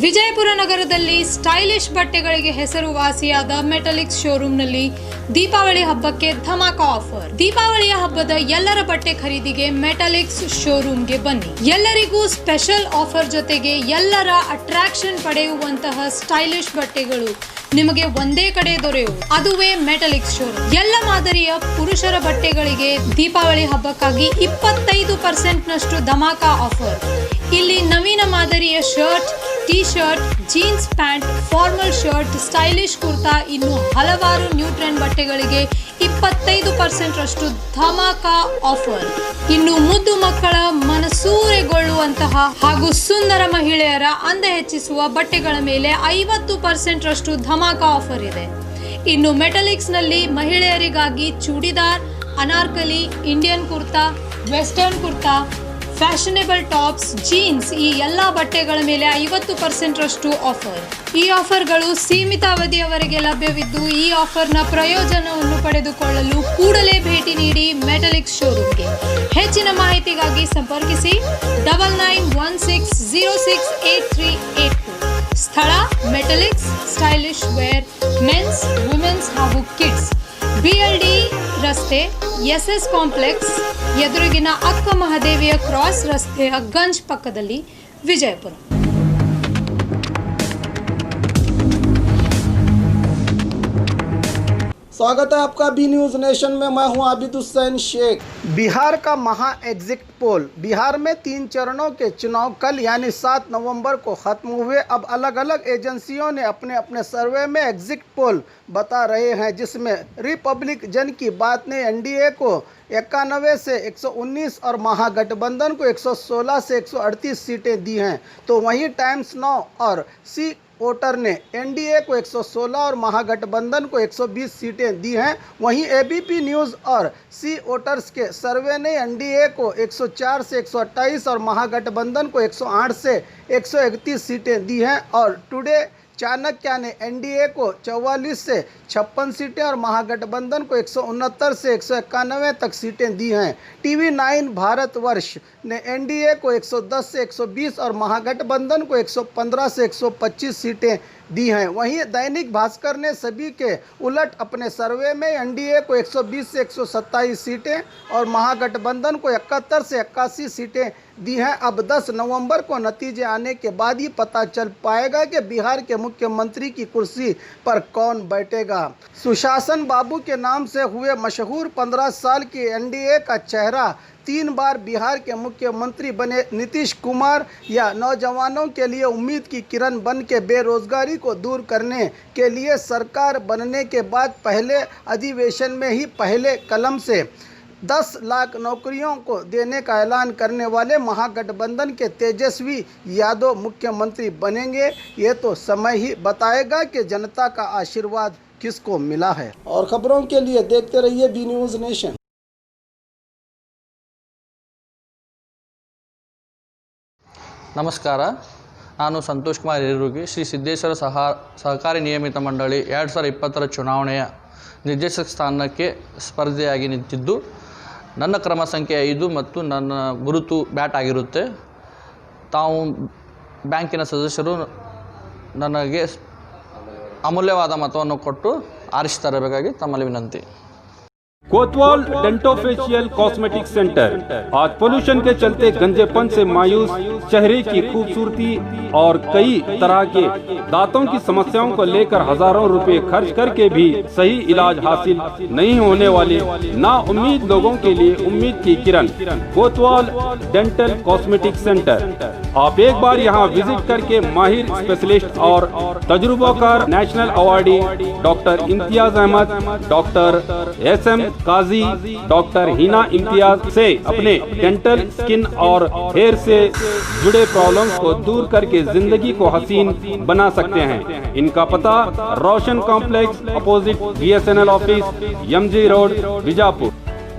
ವಿಜಯಪುರ ನಗರದಲ್ಲಿ ಸ್ಟೈಲಿಶ್ ಬಟ್ಟೆಗಳಿಗೆ ಹೆಸರುವಾಸಿಯಾದ ಮೆಟಲಿಕ್ಸ್ ಶೋರೂಮ್ನಲ್ಲಿ ದೀಪಾವಳಿ ಹಬ್ಬಕ್ಕೆ ಧಮಾಕ ಆಫರ್. ದೀಪಾವಳಿಯ ಹಬ್ಬದ ಎಲ್ಲರ ಬಟ್ಟೆ ಖರೀದಿಗೆ ಮೆಟಲಿಕ್ಸ್ ಶೋರೂಮ್ಗೆ ಬನ್ನಿ. ಎಲ್ಲರಿಗೂ ಸ್ಪೆಷಲ್ ಆಫರ್ ಜೊತೆಗೆ ಎಲ್ಲರ ಅಟ್ರಾಕ್ಷನ್ ಪಡೆಯುವಂತಹ ಸ್ಟೈಲಿಶ್ ಬಟ್ಟೆಗಳು ನಿಮಗೆ ಒಂದೇ ಕಡೆ ದೊರೆಯುವುದು. ಅದುವೇ ಮೆಟಲಿಕ್ಸ್ ಶೋರೂಮ್. ಎಲ್ಲ ಮಾದರಿಯ ಪುರುಷರ ಬಟ್ಟೆಗಳಿಗೆ ದೀಪಾವಳಿ ಹಬ್ಬಕ್ಕಾಗಿ 25% ನಷ್ಟು ಧಮಾಕ ಆಫರ್. ಇಲ್ಲಿ ನವೀನ ಮಾದರಿಯ shirt, T shirt, jeans pant, formal shirt, stylish kurta, ಇನ್ನು ಹಲವಾರು ನ್ಯೂ ಟ್ರೆಂಡ್ ಬಟ್ಟೆಗಳಿಗೆ 25% ರಷ್ಟು ಧಮಾಕ ಆಫರ್. ಇನ್ನು ಮುದ್ದು ಮಕ್ಕಳ ಮನಸೂರೆಗೊಳ್ಳುವಂತಹ ಹಾಗೂ ಸುಂದರ ಮಹಿಳೆಯರ ಅಂದ ಹೆಚ್ಚಿಸುವ ಬಟ್ಟೆಗಳ ಮೇಲೆ 50% ರಷ್ಟು ಧಮಾಕ ಆಫರ್ ಇದೆ. ಇನ್ನು ಮೆಟಲಿಕ್ಸ್ ನಲ್ಲಿ ಮಹಿಳೆಯರಿಗಾಗಿ churidar, Anarkali, Indian kurta, western kurta, fashionable tops, jeans ಈ ಎಲ್ಲ ಬಟ್ಟೆಗಳ ಮೇಲೆ 50% ರಷ್ಟು ಆಫರ್. ಈ ಆಫರ್ಗಳು ಸೀಮಿತ ಅವಧಿಯವರೆಗೆ ಲಭ್ಯವಿದ್ದು ಈ ಆಫರ್ನ ಪ್ರಯೋಜನವನ್ನು ಪಡೆದುಕೊಳ್ಳಲು ಕೂಡಲೇ ಭೇಟಿ ನೀಡಿ ಮೆಟಲಿಕ್ಸ್ ಶೋರೂಮ್ಗೆ. ಹೆಚ್ಚಿನ ಮಾಹಿತಿಗಾಗಿ ಸಂಪರ್ಕಿಸಿ 9916068382. ಸ್ಥಳ Metaliks stylish wear men's, women's ಹಾಗೂ ಕಿಡ್ಸ್, BLD ರಸ್ತೆ, SS ಕಾಂಪ್ಲೆಕ್ಸ್ ಎದುರಿಗಿನ ಅಕ್ಕ ಮಹಾದೇವಿಯ ಕ್ರಾಸ್ ರಸ್ತೆಯ ಗಂಜ್ ಪಕ್ಕದಲ್ಲಿ, ವಿಜಯಪುರ. स्वागत है आपका बी न्यूज़ नेशन में। मैं हूं आबिद हुसैन शेख। बिहार का महा एग्जिट पोल। बिहार में 3 चरणों के चुनाव कल यानी 7 नवंबर को खत्म हुए। अब अलग अलग एजेंसियों ने अपने अपने सर्वे में एग्जिट पोल बता रहे हैं, जिसमें रिपब्लिक जन की बात ने NDA को 91 से 119 और महागठबंधन को 116 से 138 सीटें दी हैं। तो वहीं टाइम्स नाउ और सी वोटर ने NDA को 116 और महागठबंधन को 120 सीटें दी हैं। वहीं ABP न्यूज़ और सी वोटर्स के सर्वे ने NDA को 104 से 128 और महागठबंधन को 108 से 131 सीटें दी हैं। और टुडे चाणक्य ने NDA को 44 से 56 सीटें और महागठबंधन को 169 से 191 तक सीटें दी हैं। TV9 भारतवर्ष ने NDA को 110 से 120 और महागठबंधन को 115 से 125 सीटें दी हैं। वहीं दैनिक भास्कर ने सभी के उलट अपने सर्वे में NDA को 120 से 127 सीटें और महागठबंधन को 71 से 81 सीटें दी हैं। अब 10 नवंबर को नतीजे आने के बाद ही पता चल पाएगा कि बिहार के मुख्यमंत्री की कुर्सी पर कौन बैठेगा। सुशासन बाबू के नाम से हुए मशहूर 15 साल की NDA का चेहरा 3 बार बिहार के मुख्यमंत्री बने नीतीश कुमार या नौजवानों के लिए उम्मीद की किरण बन के बेरोजगारी को दूर करने के लिए सरकार बनने के बाद पहले अधिवेशन में ही पहले कलम से 10 लाख नौकरियों को देने का ऐलान करने वाले महागठबंधन के तेजस्वी यादव मुख्यमंत्री बनेंगे। ये तो समय ही बताएगा कि जनता का आशीर्वाद किसको मिला है। और खबरों के लिए देखते रहिए बी न्यूज़ नेशन। ನಮಸ್ಕಾರ, ನಾನು ಸಂತೋಷ್ ಕುಮಾರ್ ಹಿರೇರುಗಿ, ಶ್ರೀ ಸಿದ್ದೇಶ್ವರ ಸಹಕಾರಿ ನಿಯಮಿತ ಮಂಡಳಿ 2020 ಚುನಾವಣೆಯ ನಿರ್ದೇಶಕ ಸ್ಥಾನಕ್ಕೆ ಸ್ಪರ್ಧೆಯಾಗಿ ನಿಂತಿದ್ದು, ನನ್ನ ಕ್ರಮ ಸಂಖ್ಯೆ 5 ಮತ್ತು ನನ್ನ ಗುರುತು ಬ್ಯಾಟ್ ಆಗಿರುತ್ತೆ. ತಾವು ಬ್ಯಾಂಕಿನ ಸದಸ್ಯರು ನನಗೆ ಅಮೂಲ್ಯವಾದ ಮತವನ್ನು ಕೊಟ್ಟು ಆರಿಸಿ ತರಬೇಕಾಗಿ ತಮ್ಮಲ್ಲಿ ವಿನಂತಿ. कोतवाल डेंटोफेशियल कॉस्मेटिक सेंटर आज पोल्यूशन के चलते गंजेपन से मायूस चेहरे की खूबसूरती और कई तरह के दांतों की समस्याओं को लेकर हजारों रुपए खर्च करके भी सही इलाज हासिल नहीं होने वाले ना उम्मीद लोगों के लिए उम्मीद की किरण कोतवाल डेंटल कॉस्मेटिक सेंटर। आप एक बार यहाँ विजिट करके माहिर स्पेशलिस्ट और तजुर्बाकार national awardee doctor Imtiaz Ahmad, doctor SM Kazi, doctor Hina Imtiaz से अपने डेंटल, स्किन और हेयर से जुड़े प्रॉब्लम्स को दूर करके जिंदगी को हसीन बना सकते हैं। इनका पता Roshan complex opposite BSNL office, MG road, Bijapur.